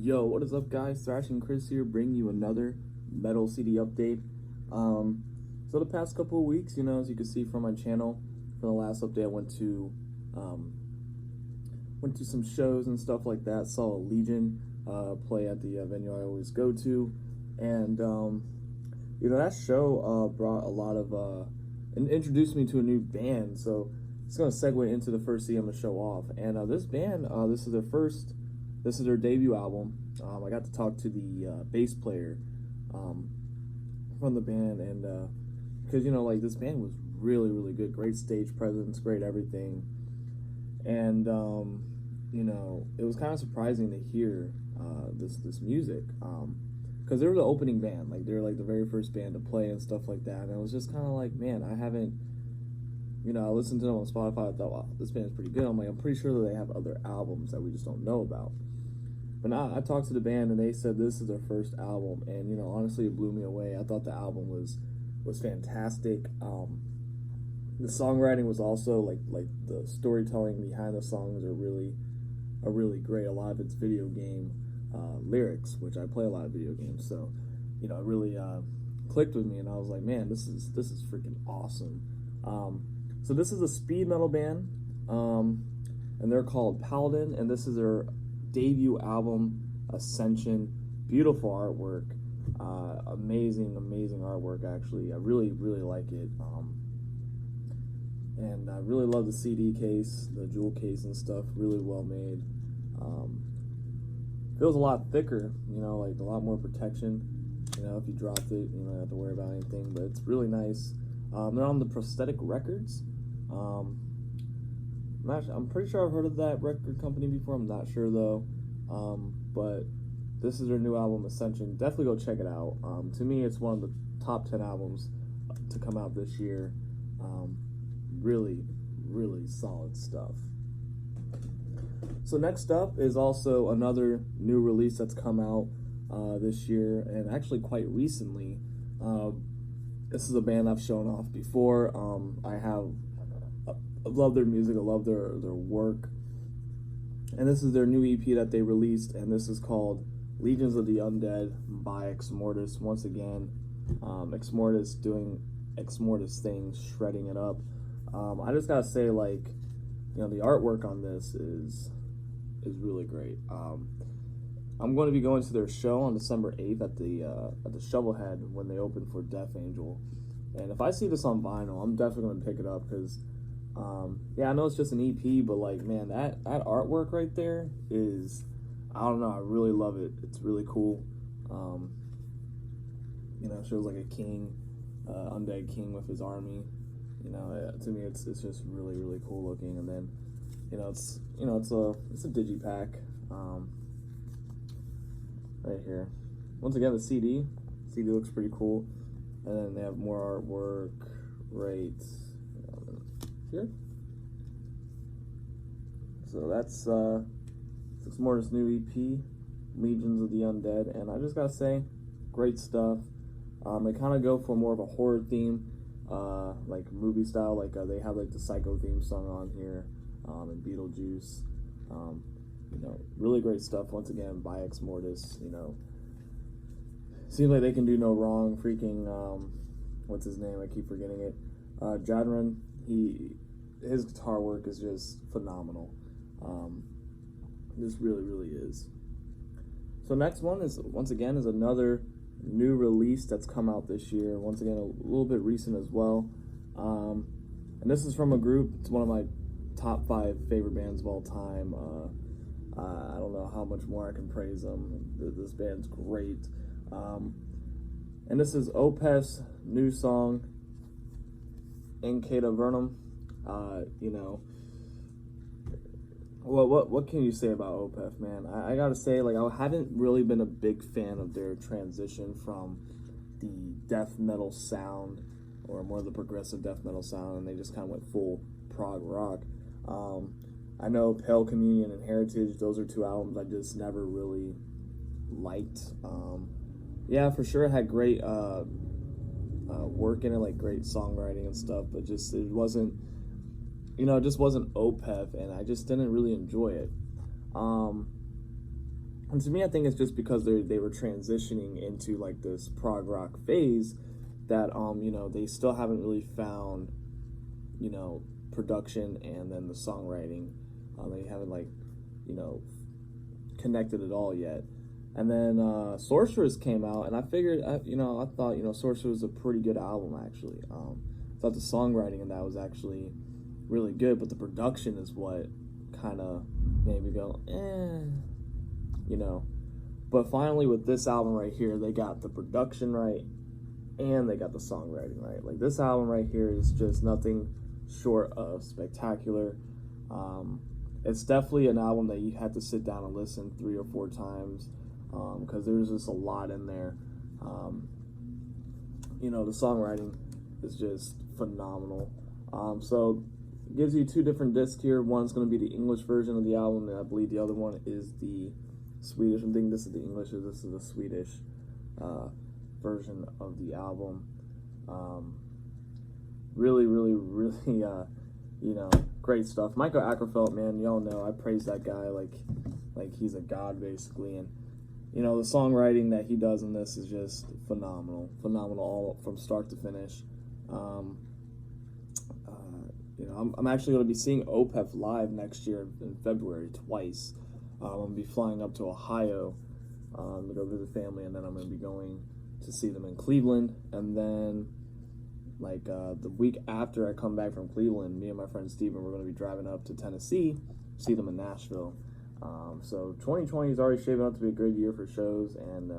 Yo, what is up, guys? Thrash and Chris here, bringing you another metal CD update. So the past couple of weeks, as you can see from my channel, from the last update, I went to some shows and stuff like that. Saw Legion play at the venue I always go to, and that show brought a lot of and introduced me to a new band. So it's gonna segue into the first CD I'm gonna show off. And this band, this is their debut album. I got to talk to the bass player from the band, and because this band was really, really good, great stage presence, great everything, and it was kind of surprising to hear this music, because they were the opening band, like they were like the very first band to play and stuff like that, and it was just kind of like, man, I haven't. I listened to them on Spotify. I thought, wow, this band's pretty good. I'm pretty sure that they have other albums that we just don't know about. But I talked to the band, and they said this is their first album, and honestly, it blew me away. I thought the album was fantastic. The songwriting was also like the storytelling behind the songs are really great. A lot of it's video game lyrics, which I play a lot of video games, so it really clicked with me, and I was like, man, this is freaking awesome. So this is a speed metal band, and they're called Paladin, and this is their debut album, Ascension. Beautiful artwork, amazing artwork. Actually, I really like it, and I really love the CD case, the jewel case and stuff. Really well made. Feels a lot thicker, like a lot more protection. If you dropped it, you don't have to worry about anything. But it's really nice. They're on the Prosthetic Records. I'm pretty sure I've heard of that record company before. I'm not sure though. But this is their new album, Ascension. Definitely go check it out. To me, it's one of the top 10 albums to come out this year. Really solid stuff. So next up is also another new release that's come out this year, and actually quite recently. This is a band I've shown off before. I love their music. I love their work. And this is their new EP that they released, and this is called Legions of the Undead by Exmortus. Once again, Exmortus doing Exmortus things, shredding it up. I just gotta say, the artwork on this is really great. I'm going to be going to their show on December 8th at the Shovelhead when they open for Death Angel. And if I see this on vinyl, I'm definitely going to pick it up because, I know it's just an EP, but man, that artwork right there is, I don't know, I really love it. It's really cool. It shows like a king, undead king with his army. To me, it's just really cool looking. And then, it's a digipack. Right here. Once again, the CD looks pretty cool, and then they have more artwork right here. So that's Exmortus' new EP, Legions of the Undead, and I just gotta say, great stuff. They kind of go for more of a horror theme, like movie style. Like they have like the Psycho theme song on here, and Beetlejuice. Really great stuff. Once again, by Exmortus. Seems like they can do no wrong. Freaking, what's his name? I keep forgetting it. Jadran. His guitar work is just phenomenal. This really is. So next one is once again another new release that's come out this year. Once again, a little bit recent as well. And this is from a group. It's one of my top 5 favorite bands of all time. I don't know how much more I can praise them. This band's great. And this is Opeth's new song, Incata Vernum. What can you say about Opeth, man? I gotta say, I haven't really been a big fan of their transition from the death metal sound, or more of the progressive death metal sound, and they just kind of went full prog rock. I know Pale Communion and Heritage, those are 2 albums I just never really liked. Yeah, for sure it had great work in it, like great songwriting and stuff, but it wasn't Opeth, and I just didn't really enjoy it. And to me, I think it's just because they were transitioning into like this prog rock phase that they still haven't really found production and then the songwriting. They haven't connected at all yet. And then Sorceress came out, and I figured, I thought, Sorceress was a pretty good album, actually. I thought the songwriting in that was actually really good, but the production is what kind of made me go, But finally, with this album right here, they got the production right, and they got the songwriting right. Like, this album right here is just nothing short of spectacular. It's definitely an album that you have to sit down and listen 3 or 4 times, because there's just a lot in there. The songwriting is just phenomenal. So it gives you 2 different discs here. One's going to be the English version of the album, and I believe the other one is the Swedish. I'm thinking this is the English, or this is the Swedish version of the album. Really, really, really, great stuff. Mikael Åkerfeldt, man, y'all know I praise that guy like he's a god, basically. And the songwriting that he does in this is just phenomenal, all from start to finish. I'm actually going to be seeing Opeth live next year in February twice. I'm going to be flying up to Ohio to go visit family, and then I'm going to be going to see them in Cleveland. And then, the week after I come back from Cleveland, me and my friend Steven, we're going to be driving up to Tennessee to see them in Nashville. So 2020 is already shaping up to be a great year for shows, and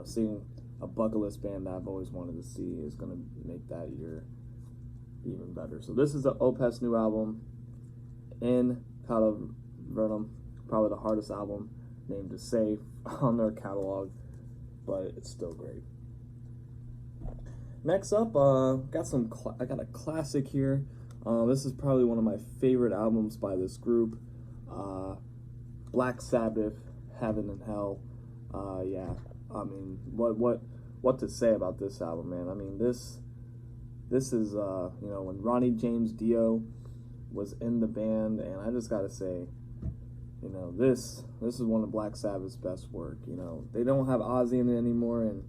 seeing a bucket list band that I've always wanted to see is going to make that year even better. So this is the Opeth's new album, In Cavernarum, probably the hardest album name to say on their catalog, but it's still great. Next up, I got a classic here. This is probably one of my favorite albums by this group, Black Sabbath, Heaven and Hell. I mean, what to say about this album, man? I mean, this is when Ronnie James Dio was in the band, and I just gotta say, this is one of Black Sabbath's best work. They don't have Ozzy in it anymore, and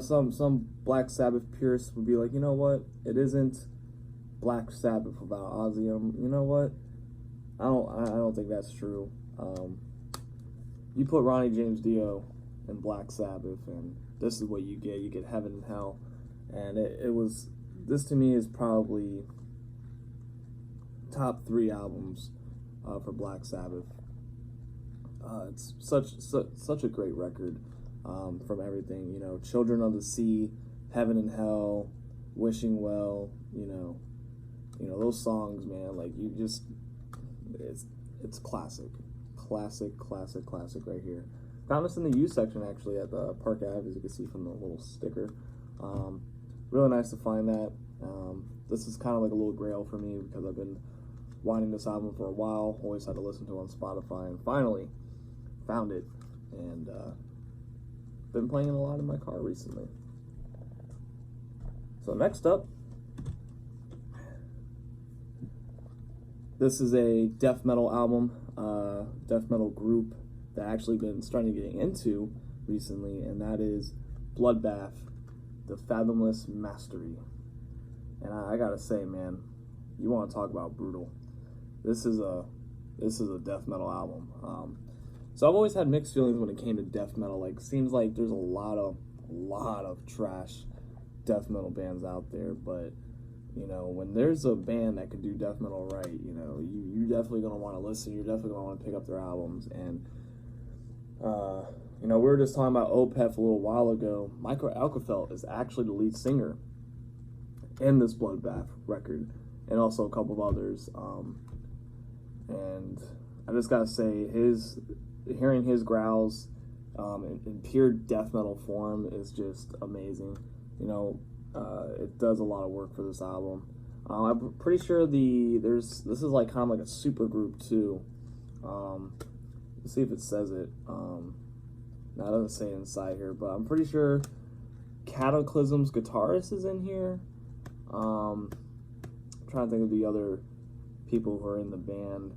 some Black Sabbath purists would be like, you know what, it isn't Black Sabbath without Ozzy. You know what, I don't think that's true. You put Ronnie James Dio in Black Sabbath, and this is what you get. You get Heaven and Hell, and this to me is probably top 3 albums for Black Sabbath. It's such a great record, from everything, Children of the Sea, Heaven and Hell, Wishing Well, those songs, man, it's classic right here. Found this in the U section, actually, at the Park Ave, as you can see from the little sticker. Really nice to find that. This is kind of like a little grail for me, because I've been wanting this album for a while, always had to listen to it on Spotify, and finally found it, and been playing it a lot in my car recently. So next up, this is a death metal album, death metal group that I've actually been starting to get into recently, and that is Bloodbath, The Fathomless Mastery. And I gotta say, man, you want to talk about brutal. This is a death metal album. So I've always had mixed feelings when it came to death metal. Seems like there's a lot of trash death metal bands out there, but when there's a band that could do death metal right, you're definitely gonna want to listen. You're definitely gonna want to pick up their albums. And we were just talking about Opeth a little while ago. Mikael Åkerfeldt is actually the lead singer in this Bloodbath record, and also a couple of others. And I just gotta say, hearing his growls in pure death metal form is just amazing. It does a lot of work for this album. I'm pretty sure this is kind of like a super group too. Let's see if it says it. No, it doesn't say it inside here, but I'm pretty sure Cataclysm's guitarist is in here. I'm trying to think of the other people who are in the band.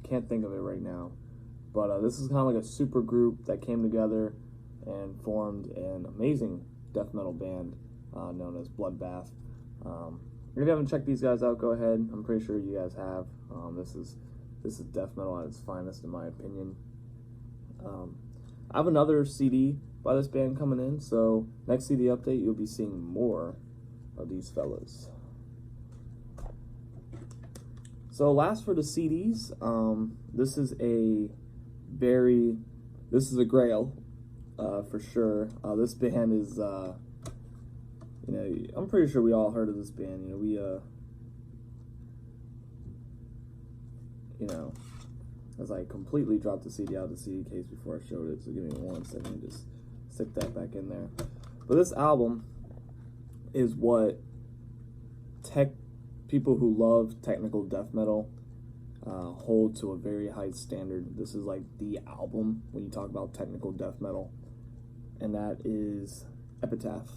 Can't think of it right now. But this is kind of like a super group that came together and formed an amazing death metal band known as Bloodbath. If you haven't checked these guys out, go ahead. I'm pretty sure you guys have. This is death metal at its finest, in my opinion. I have another CD by this band coming in, so next CD update, you'll be seeing more of these fellas. So last for the CDs, this is a grail, for sure. This band is, I'm pretty sure we all heard of this band. As I completely dropped the CD out of the CD case before I showed it, so give me 1 second to just stick that back in there. But this album is what people who love technical death metal hold to a very high standard. This is like the album when you talk about technical death metal, and that is Epitaph,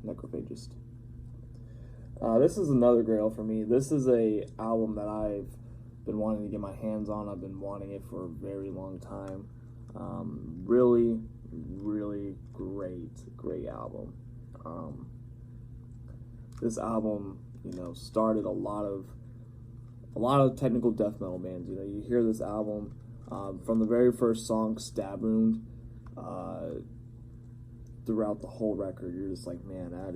Necrophagist. This is another grail for me. This is a album that I've been wanting to get my hands on. I've been wanting it for a very long time. Really, really great album. This album, started a lot of technical death metal bands. You hear this album from the very first song, Stab Wound, throughout the whole record. You're just like, man, that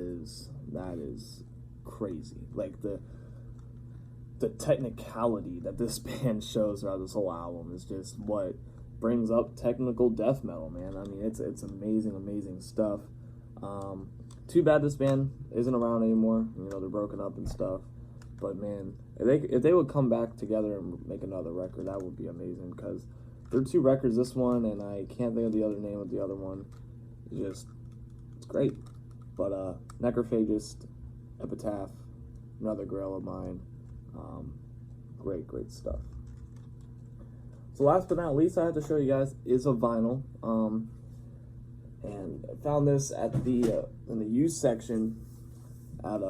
is crazy. Like the technicality that this band shows throughout this whole album is just what brings up technical death metal, man. I mean, it's amazing stuff. Too bad this band isn't around anymore. They're broken up and stuff. But man, if they would come back together and make another record, that would be amazing, because there are 2 records, this one, and I can't think of the other name of the other one. It's great. But Necrophagist, Epitaph, another grail of mine. Great stuff. So last but not least, I have to show you guys is a vinyl. And I found this at the in the used section at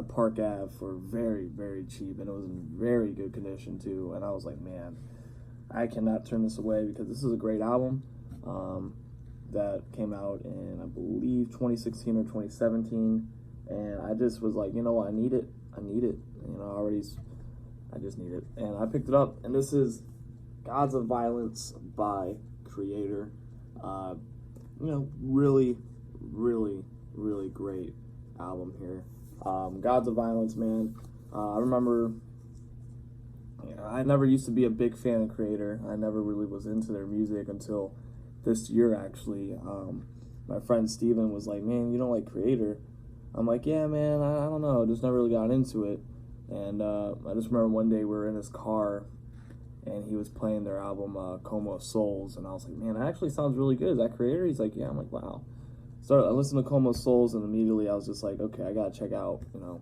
Park Ave for very cheap, and it was in very good condition too. And I was like, man, I cannot turn this away, because this is a great album that came out in, I believe, 2016 or 2017. And I just was like, I need it. I just need it. And I picked it up, and this is Gods of Violence by Kreator. Really great album here. Gods of Violence, man. I remember, I never used to be a big fan of Kreator. I never really was into their music until this year, actually. My friend Steven was like, man, you don't like Kreator? I'm like, yeah, man, I don't know. Just never really got into it. And I just remember one day we were in his car, and he was playing their album, Coma of Souls, and I was like, man, that actually sounds really good. Is that Kreator? He's like, yeah. I'm like, wow. So I listened to Coma of Souls, and immediately I was just like, okay, I gotta check out, I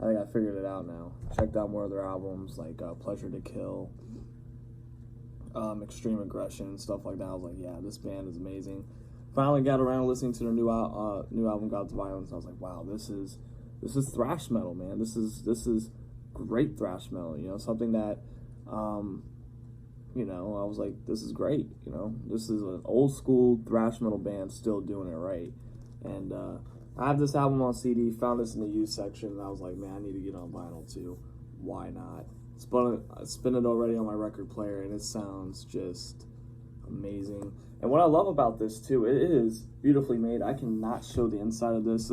think I figured it out now. Checked out more of their albums, like Pleasure to Kill, Extreme Aggression, stuff like that. I was like, yeah, this band is amazing. Finally got around to listening to their new album, Gods of Violence, and I was like, wow, this is thrash metal, man. This is great thrash metal, something that, I was like, this is great, this is an old school thrash metal band still doing it right. And I have this album on CD, found this in the used section, and I was like, man, I need to get on vinyl too. Why not? Spin it already on my record player, and it sounds just amazing. And what I love about this too, it is beautifully made. I cannot show the inside of this.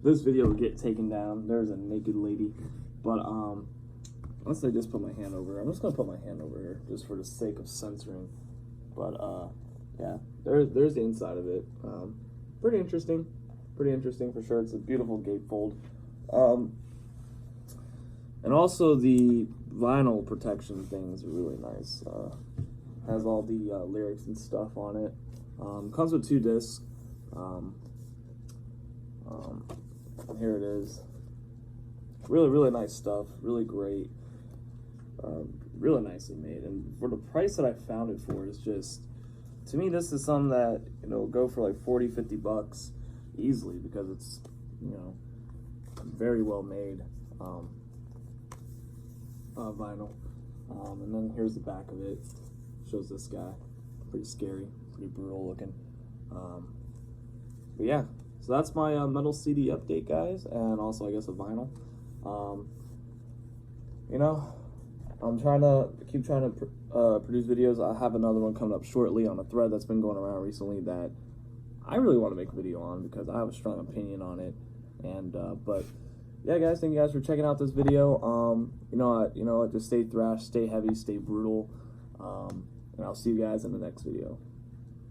This video will get taken down. There's a naked lady. But unless I just put my hand over here. I'm just gonna put my hand over here just for the sake of censoring. But yeah, there's the inside of it. Pretty interesting for sure. It's a beautiful gatefold. And also the vinyl protection thing is really nice. Has all the lyrics and stuff on it. Comes with 2 discs. Here it is. Really nice stuff. Really great. Really nicely made. And for the price that I found it for, is just, to me, this is something that, go for like $40-50 easily, because it's, very well made vinyl. And then here's the back of it. Shows this guy. Pretty scary, pretty brutal looking. But yeah, so that's my metal CD update, guys, and also I guess a vinyl. You know, I'm trying to produce videos. I have another one coming up shortly on a thread that's been going around recently that I really want to make a video on because I have a strong opinion on it. And but yeah, guys, thank you guys for checking out this video. Just stay thrash, stay heavy, stay brutal, and I'll see you guys in the next video.